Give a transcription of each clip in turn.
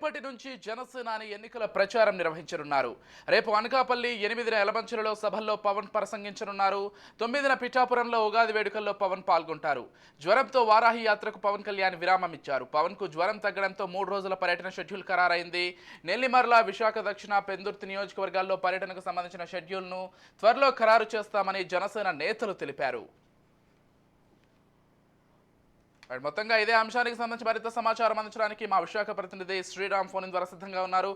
రేపటి నుంచి జనసేనాని ఎన్నికల ప్రచారం నిర్వహించనున్నారు. రేపు అనకాపల్లి, 8న ఎలమంచిలలో సభల్లో పవన్ ప్రసంగించనున్నారు. 9న పిఠాపురంలో ఉగాది వేడుకల్లో పవన్ పాల్గొంటారు. జ్వరంతో వారాహి యాత్రకు పవన్ కళ్యాణ్ విరామం ఇచ్చారు. పవన్ కు జ్వరం తగ్గడంతో 3 రోజుల పర్యటన షెడ్యూల్ ఖరారైంది. నెల్లిమర్ల, విశాఖ దక్షిణ, పెందుర్తి నియోజకవర్గాల్లో పర్యటనకు సంబంధించిన షెడ్యూల్ను త్వరలో ఖరారు చేస్తామని జనసేన నేతలు తెలిపారు. మొత్తంగా ఇదే అంశానికి సంబంధించి మరింత సమాచారం అందించడానికి మా విశాఖ ప్రతినిధి శ్రీరామ్ ఫోన్ ద్వారా సిద్ధంగా ఉన్నారు.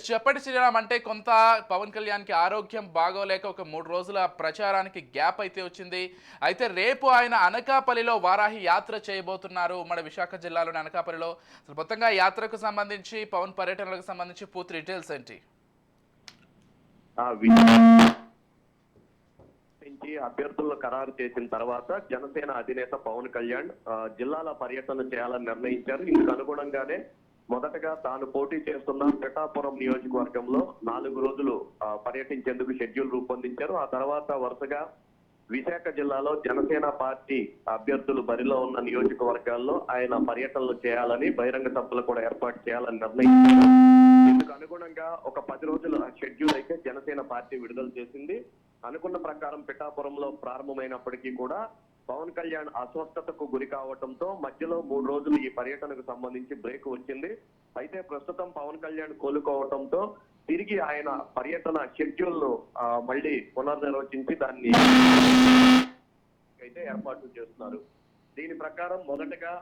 చెప్పండి శ్రీరామ్, అంటే కొంత పవన్ కళ్యాణ్కి ఆరోగ్యం బాగోలేక ఒక 3 రోజుల ప్రచారానికి గ్యాప్ అయితే వచ్చింది. అయితే రేపు ఆయన అనకాపల్లిలో వారాహి యాత్ర చేయబోతున్నారు. మన విశాఖ జిల్లాలోని అనకాపల్లిలో మొత్తంగా యాత్రకు సంబంధించి, పవన్ పర్యటనలకు సంబంధించి పూర్తి డీటెయిల్స్ ఏంటి? అభ్యర్థులను ఖరారు చేసిన తర్వాత జనసేన అధినేత పవన్ కళ్యాణ్ జిల్లాల పర్యటన చేయాలని నిర్ణయించారు. ఇందుకు అనుగుణంగానే మొదటగా తాను పోటీ చేస్తున్న పిఠాపురం నియోజకవర్గంలో 4 రోజులు పర్యటించేందుకు షెడ్యూల్ రూపొందించారు. ఆ తర్వాత వరుసగా విశాఖ జిల్లాలో జనసేన పార్టీ అభ్యర్థులు బరిలో ఉన్న నియోజకవర్గాల్లో ఆయన పర్యటనలు చేయాలని, బహిరంగ సభలు కూడా ఏర్పాటు చేయాలని నిర్ణయించారు. ఇందుకు అనుగుణంగా ఒక 10 రోజుల షెడ్యూల్ అయితే జనసేన పార్టీ విడుదల చేసింది. అనుకున్న ప్రకారం పిఠాపురంలో ప్రారంభమైనప్పటికీ కూడా పవన్ కళ్యాణ్ అస్వస్థతకు గురి కావడంతో మధ్యలో 3 రోజులు ఈ పర్యటనకు సంబంధించి బ్రేక్ వచ్చింది. అయితే ప్రస్తుతం పవన్ కళ్యాణ్ కోలుకోవడంతో తిరిగి ఆయన పర్యటన షెడ్యూల్ ను మళ్ళీ పునర్నిర్వచించి దాన్ని అయితే ఏర్పాటు చేస్తున్నారు. దీని ప్రకారం మొదటగా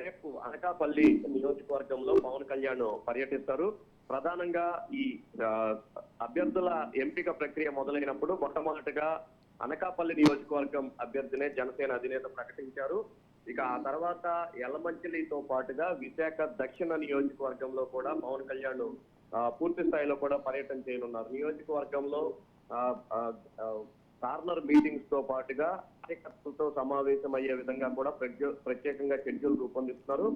రేపు అనకాపల్లి నియోజకవర్గంలో పవన్ కళ్యాణ్ పర్యటిస్తారు. ప్రధానంగా ఈ అభ్యర్థుల ఎంపిక ప్రక్రియ మొదలైనప్పుడు మొట్టమొదటిగా అనకాపల్లి నియోజకవర్గం అభ్యర్థినే జనసేన అధినేత ప్రకటించారు. ఇక ఆ తర్వాత యలమంచిలితో పాటుగా విశాఖ దక్షిణ నియోజకవర్గంలో కూడా పవన్ కళ్యాణ్ పూర్తి స్థాయిలో కూడా పర్యటన చేయనున్నారు. నియోజకవర్గంలో కార్నర్ మీటింగ్స్ తో పాటుగా కార్యకర్తలతో సమావేశం అయ్యే విధంగా కూడా ప్రత్యేకంగా షెడ్యూల్ రూపొందిస్తున్నారు.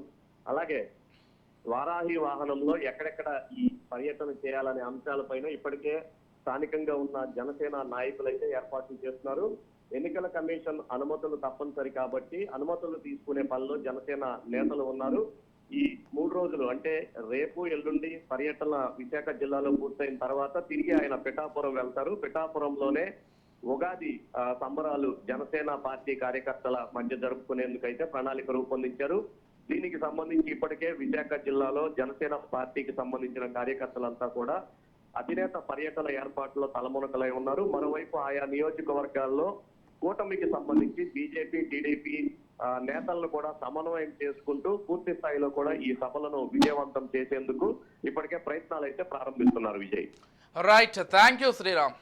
అలాగే వారాహి వాహనంలో ఎక్కడెక్కడ ఈ పర్యటన చేయాలనే అంశాలపైన ఇప్పటికే స్థానికంగా ఉన్న జనసేన నాయకులైతే ఏర్పాట్లు చేస్తున్నారు. ఎన్నికల కమిషన్ అనుమతులు తప్పనిసరి కాబట్టి అనుమతులు తీసుకునే పనిలో జనసేన నేతలు ఉన్నారు. ఈ 3 రోజులు అంటే రేపు, ఎల్లుండి పర్యటన విశాఖ జిల్లాలో పూర్తయిన తర్వాత తిరిగి ఆయన పిఠాపురం వెళ్తారు. పిఠాపురంలోనే ఉగాది సంబరాలు జనసేన పార్టీ కార్యకర్తల మధ్య జరుపుకునేందుకైతే ప్రణాళిక రూపొందించారు. దీనికి సంబంధించి ఇప్పటికే విశాఖ జిల్లాలో జనసేన పార్టీకి సంబంధించిన కార్యకర్తలంతా కూడా అధినేత పర్యటన ఏర్పాట్లో తలమునకలై ఉన్నారు. మరోవైపు ఆయా నియోజకవర్గాల్లో కూటమికి సంబంధించి బీజేపీ, టీడీపీ నేతలను కూడా సమన్వయం చేసుకుంటూ పూర్తి స్థాయిలో కూడా ఈ సభలను విజయవంతం చేసేందుకు ఇప్పటికే ప్రయత్నాలు అయితే ప్రారంభిస్తున్నారు. Vijay, right, thank you Sriram.